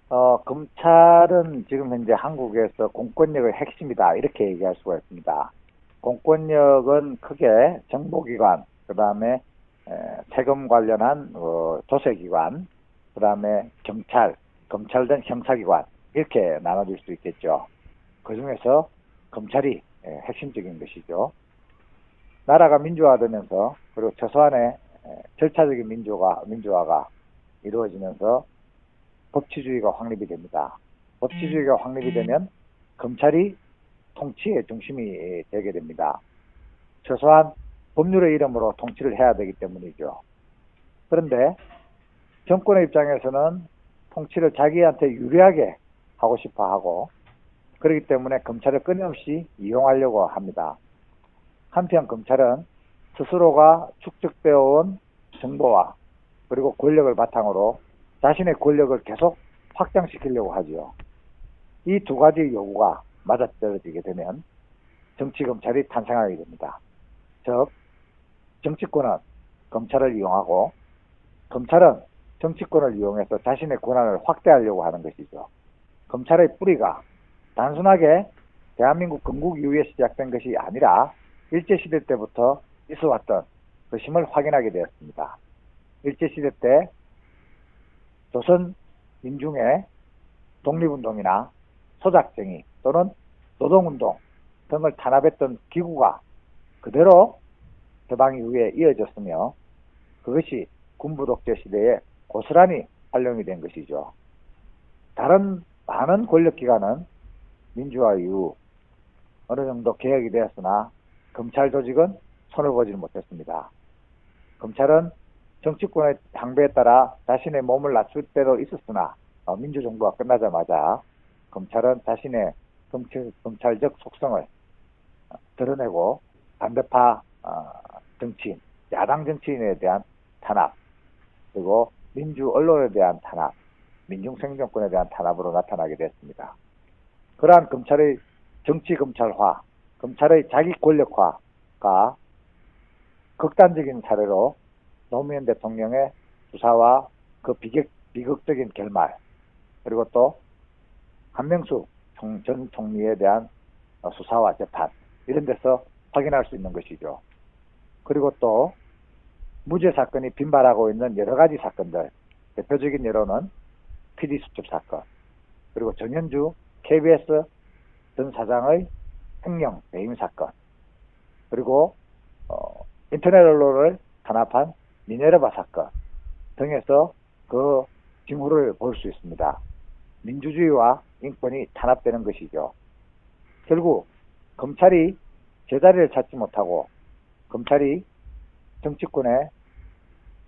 검찰은 지금 현재 한국에서 공권력의 핵심이다. 이렇게 얘기할 수가 있습니다. 공권력은 크게 정보기관, 그 다음에 세금 관련한 조세기관, 그 다음에 경찰, 검찰 등 형사기관 이렇게 나눠질 수 있겠죠. 그 중에서 검찰이 핵심적인 것이죠. 나라가 민주화되면서 그리고 최소한의 절차적인 민주화가 이루어지면서 법치주의가 확립이 됩니다. 법치주의가 확립이 되면 검찰이 통치의 중심이 되게 됩니다. 최소한 법률의 이름으로 통치를 해야 되기 때문이죠. 그런데 정권의 입장에서는 통치를 자기한테 유리하게 하고 싶어 하고, 그렇기 때문에 검찰을 끊임없이 이용하려고 합니다. 한편 검찰은 스스로가 축적되어 온 정보와 그리고 권력을 바탕으로 자신의 권력을 계속 확장시키려고 하죠. 이 두 가지 요구가 맞아떨어지게 되면 정치검찰이 탄생하게 됩니다. 즉, 정치권은 검찰을 이용하고 검찰은 정치권을 이용해서 자신의 권한을 확대하려고 하는 것이죠. 검찰의 뿌리가 단순하게 대한민국 건국 이후에 시작된 것이 아니라 일제시대 때부터 있어왔던 것임을 확인하게 되었습니다. 일제시대 때 조선 민중의 독립운동이나 소작쟁이 또는 노동운동 등을 탄압했던 기구가 그대로 해방 이후에 이어졌으며, 그것이 군부독재 시대에 고스란히 활용이 된 것이죠. 다른 많은 권력기관은 민주화 이후 어느 정도 개혁이 되었으나 검찰 조직은 손을 보지 못했습니다. 검찰은 정치권의 향배에 따라 자신의 몸을 낮출 때도 있었으나 민주정부가 끝나자마자 검찰은 자신의 검찰적 속성을 드러내고 반대파 정치인, 야당 정치인에 대한 탄압, 그리고 민주 언론에 대한 탄압, 민중생존권에 대한 탄압으로 나타나게 됐습니다. 그러한 검찰의 정치 검찰화, 검찰의 자기 권력화가 극단적인 사례로 노무현 대통령의 수사와 그 비극적인 결말, 그리고 또 한명숙 전 총리에 대한 수사와 재판, 이런 데서 확인할 수 있는 것이죠. 그리고 또 무죄 사건이 빈발하고 있는 여러 가지 사건들, 대표적인 예로는 PD수첩 사건, 그리고 정현주 KBS 전 사장의 횡령 배임 사건, 그리고 인터넷 언론을 탄압한 미네르바 사건 등에서 그 징후를 볼 수 있습니다. 민주주의와 인권이 탄압되는 것이죠. 결국 검찰이 제자리를 찾지 못하고 검찰이 정치권에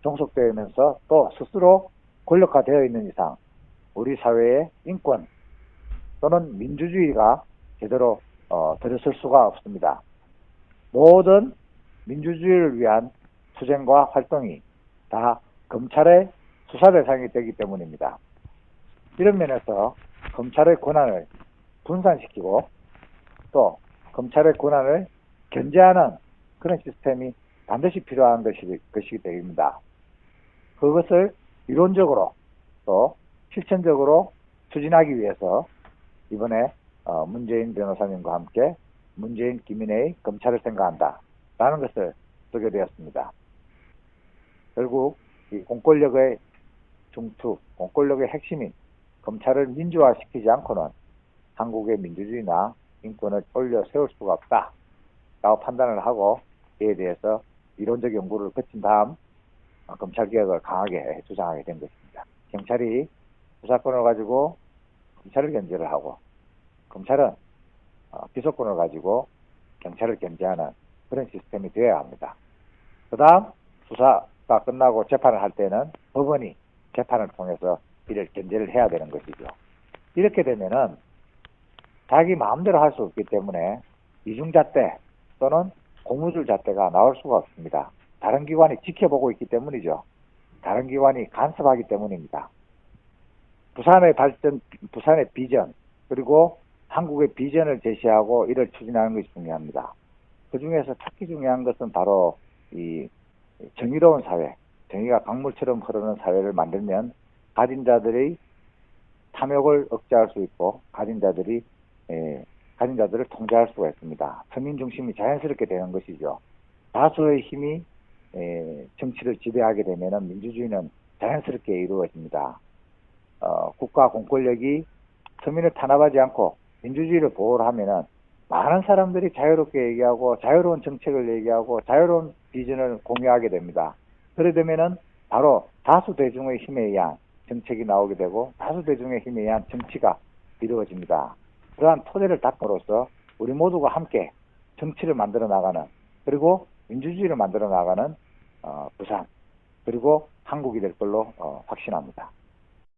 종속되면서 또 스스로 권력화되어 있는 이상 우리 사회의 인권 또는 민주주의가 제대로 들어설 수가 없습니다. 모든 민주주의를 위한 투쟁과 활동이 다 검찰의 수사 대상이 되기 때문입니다. 이런 면에서 검찰의 권한을 분산시키고 또 검찰의 권한을 견제하는 그런 시스템이 반드시 필요한 것이 됩니다. 그것을 이론적으로 또 실천적으로 추진하기 위해서 이번에 문재인 변호사님과 함께 문재인 김인혜의 검찰을 생각한다 라는 것을 쓰게 되었습니다. 결국 이 공권력의 중투, 공권력의 핵심인 검찰을 민주화시키지 않고는 한국의 민주주의나 인권을 올려 세울 수가 없다 라고 판단을 하고, 이에 대해서 이론적 연구를 거친 다음 검찰개혁을 강하게 주장하게 된 것입니다. 경찰이 수사권을 가지고 검찰을 견제를 하고, 검찰은 기소권을 가지고 경찰을 견제하는 그런 시스템이 되어야 합니다. 그 다음 수사가 끝나고 재판을 할 때는 법원이 재판을 통해서 이를 견제를 해야 되는 것이죠. 이렇게 되면은 자기 마음대로 할 수 없기 때문에 이중잣대 또는 고무줄 잣대가 나올 수가 없습니다. 다른 기관이 지켜보고 있기 때문이죠. 다른 기관이 간섭하기 때문입니다. 부산의 발전, 부산의 비전, 그리고 한국의 비전을 제시하고 이를 추진하는 것이 중요합니다. 그 중에서 특히 중요한 것은 바로 이 정의로운 사회, 정의가 강물처럼 흐르는 사회를 만들면 가진 자들의 탐욕을 억제할 수 있고 가진 자들을 통제할 수가 있습니다. 서민 중심이 자연스럽게 되는 것이죠. 다수의 힘이 정치를 지배하게 되면 민주주의는 자연스럽게 이루어집니다. 국가 공권력이 서민을 탄압하지 않고 민주주의를 보호를 하면은 많은 사람들이 자유롭게 얘기하고 자유로운 정책을 얘기하고 자유로운 비전을 공유하게 됩니다. 그래 되면은 바로 다수 대중의 힘에 의한 정책이 나오게 되고 다수 대중의 힘에 의한 정치가 이루어집니다. 그러한 토대를 닦음으로써 우리 모두가 함께 정치를 만들어 나가는 그리고 민주주의를 만들어 나가는 부산 그리고 한국이 될 걸로 확신합니다.